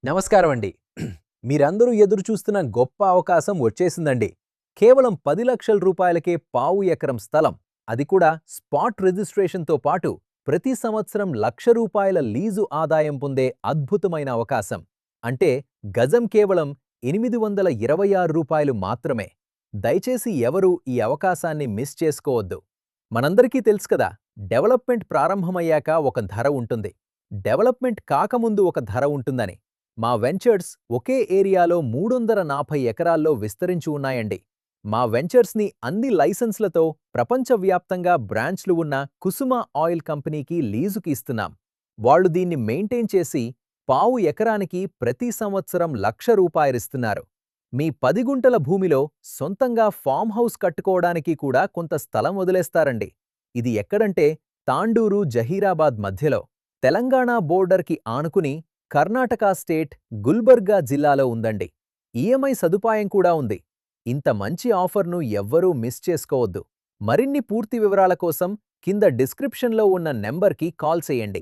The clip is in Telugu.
నమస్కారం అండి. మీరందరూ ఎదురు చూస్తున్న గొప్ప అవకాశం వచ్చేసిందండి. కేవలం 10 లక్షల రూపాయలకే పావు ఎకరం స్థలం. అది కూడా స్పాట్ రిజిస్ట్రేషన్‌తో పాటు ప్రతి సంవత్సరం రూ. 1,00,000 లీజు ఆదాయం పొందే అద్భుతమైన అవకాశం. అంటే గజం కేవలం రూ. 826 మాత్రమే. దయచేసి ఎవరూ ఈ అవకాశాన్ని మిస్ చేసుకోవద్దు. మనందరికీ తెలుసు కదా, డెవలప్‌మెంట్ ప్రారంభమయ్యాక ఒక ధర ఉంటుంది. డెవలప్‌మెంట్ కాకముందు ఒక ధర ఉంటుందని. మా వెంచర్స్ ఒకే ఏరియాలో 340 ఎకరాల్లో విస్తరించి ఉన్నాయండి. మా వెంచర్స్‌ని అన్ని లైసెన్స్‌లతో ప్రపంచవ్యాప్తంగా బ్రాంచ్‌లు ఉన్న కుసుమ ఆయిల్ కంపెనీకి లీజుకి ఇస్తున్నాం. వాళ్ళు దీన్ని మెయింటైన్ చేసి పావు ఎకరానికి ప్రతి సంవత్సరం రూ. 1,00,000 మీ 10 గుంటల భూమిలో సొంతంగా ఫామ్ హౌస్ కట్టుకోవడానికి కూడా కొంత స్థలం వదిలేస్తారండి. ఇది ఎక్కడంటే తాండూరు, జహీరాబాద్ మధ్యలో, తెలంగాణ బోర్డర్‌కి ఆనుకుని కర్ణాటక స్టేట్ గుల్బర్గా జిల్లాలో ఉందండి. ఈఎంఐ సదుపాయం కూడా ఉంది. ఇంత మంచి ఆఫర్‌ను ఎవ్వరూ మిస్ చేసుకోవద్దు. మరిన్ని పూర్తి వివరాల కోసం కింద డిస్క్రిప్షన్‌లో ఉన్న నెంబర్‌కి కాల్ చేయండి.